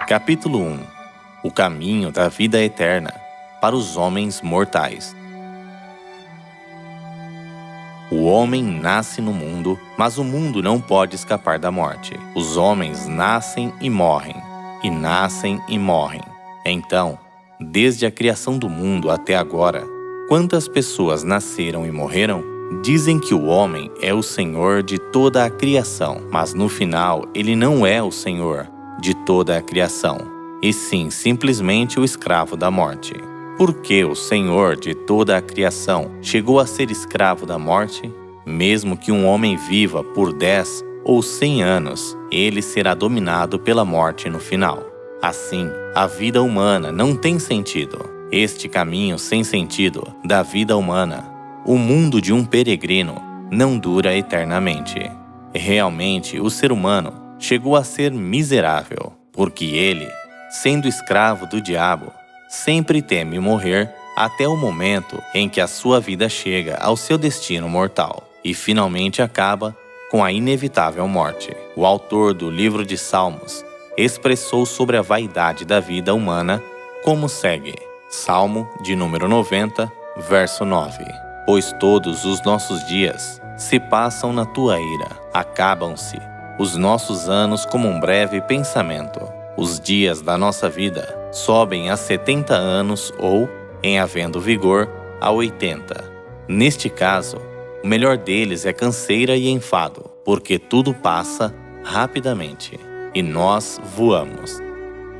Capítulo 1. O caminho da vida eterna para os homens mortais. O homem nasce no mundo, mas o mundo não pode escapar da morte. Os homens nascem e morrem, e nascem e morrem. Então, desde a criação do mundo até agora, quantas pessoas nasceram e morreram? Dizem que o homem é o senhor de toda a criação, mas no final ele não é o senhor de toda a criação, e sim simplesmente o escravo da morte. Por que o Senhor de toda a criação chegou a ser escravo da morte? Mesmo que um homem viva por 10 ou 100 anos, ele será dominado pela morte no final. Assim, a vida humana não tem sentido. Este caminho sem sentido da vida humana, o mundo de um peregrino, não dura eternamente. Realmente, o ser humano chegou a ser miserável, porque ele, sendo escravo do diabo, sempre teme morrer até o momento em que a sua vida chega ao seu destino mortal e finalmente acaba com a inevitável morte. O autor do livro de Salmos expressou sobre a vaidade da vida humana como segue. Salmo de número 90, verso 9. Pois todos os nossos dias se passam na tua ira, acabam-se os nossos anos como um breve pensamento. Os dias da nossa vida sobem a 70 anos ou, em havendo vigor, a 80. Neste caso, o melhor deles é canseira e enfado, porque tudo passa rapidamente e nós voamos.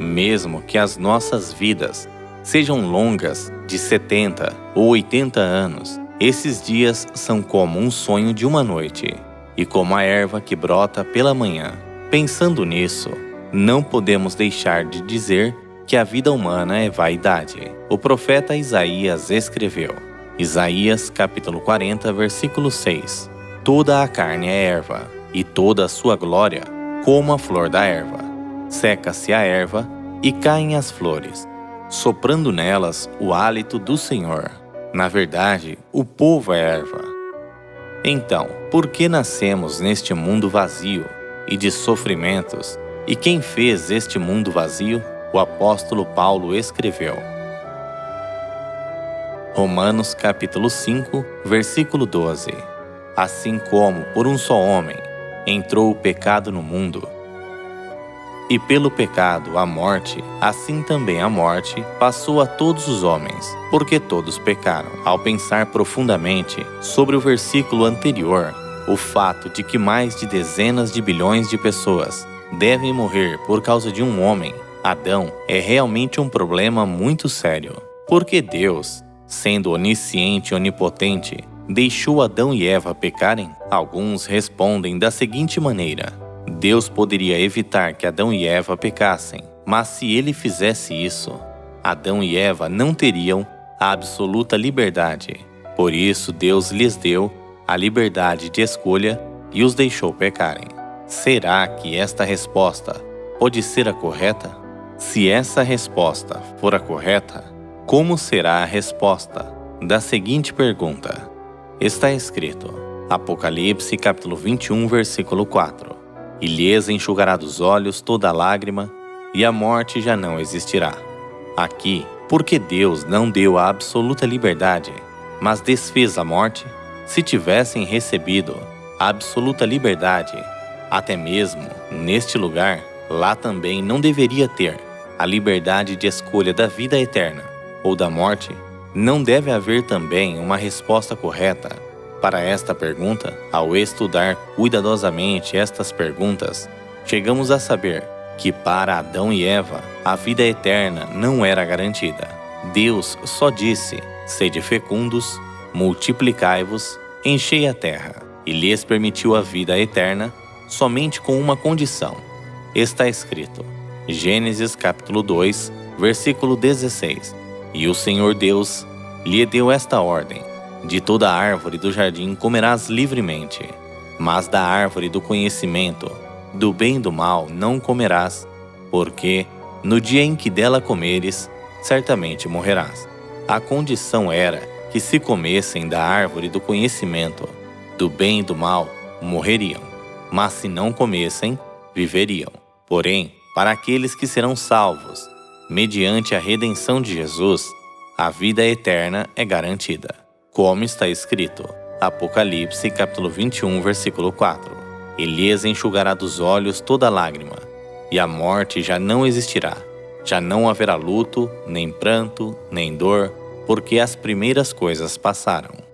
Mesmo que as nossas vidas sejam longas de 70 ou 80 anos, esses dias são como um sonho de uma noite e como a erva que brota pela manhã. Pensando nisso, não podemos deixar de dizer que a vida humana é vaidade. O profeta Isaías escreveu, Isaías capítulo 40, versículo 6. Toda a carne é erva, e toda a sua glória como a flor da erva. Seca-se a erva e caem as flores, soprando nelas o hálito do Senhor. Na verdade, o povo é erva. Então, por que nascemos neste mundo vazio e de sofrimentos? E quem fez este mundo vazio? O apóstolo Paulo escreveu. Romanos capítulo 5, versículo 12. Assim como por um só homem entrou o pecado no mundo, e pelo pecado a morte, assim também a morte passou a todos os homens, porque todos pecaram. Ao pensar profundamente sobre o versículo anterior, o fato de que mais de dezenas de bilhões de pessoas devem morrer por causa de um homem, Adão, é realmente um problema muito sério. Porque Deus, sendo onisciente e onipotente, deixou Adão e Eva pecarem? Alguns respondem da seguinte maneira: Deus poderia evitar que Adão e Eva pecassem, mas se ele fizesse isso, Adão e Eva não teriam a absoluta liberdade. Por isso Deus lhes deu a liberdade de escolha e os deixou pecarem. Será que esta resposta pode ser a correta? Se essa resposta for a correta, como será a resposta da seguinte pergunta? Está escrito, Apocalipse capítulo 21, versículo 4. E lhes enxugará dos olhos toda lágrima, e a morte já não existirá. Aqui, porque Deus não deu a absoluta liberdade, mas desfez a morte? Se tivessem recebido a absoluta liberdade, até mesmo neste lugar, lá também não deveria ter a liberdade de escolha da vida eterna ou da morte? Não deve haver também uma resposta correta para esta pergunta? Ao estudar cuidadosamente estas perguntas, chegamos a saber que para Adão e Eva, a vida eterna não era garantida. Deus só disse, sede fecundos, multiplicai-vos, enchei a terra, e lhes permitiu a vida eterna somente com uma condição. Está escrito, Gênesis capítulo 2, versículo 16. E o Senhor Deus lhe deu esta ordem: de toda árvore do jardim comerás livremente, mas da árvore do conhecimento, do bem e do mal não comerás, porque no dia em que dela comeres, certamente morrerás. A condição era que se comessem da árvore do conhecimento, do bem e do mal, morreriam, mas se não comessem, viveriam. Porém, Para aqueles que serão salvos, mediante a redenção de Jesus, a vida eterna é garantida. Como está escrito, Apocalipse capítulo 21, versículo 4. Ele lhes enxugará dos olhos toda lágrima, e a morte já não existirá. Já não haverá luto, nem pranto, nem dor, porque as primeiras coisas passaram.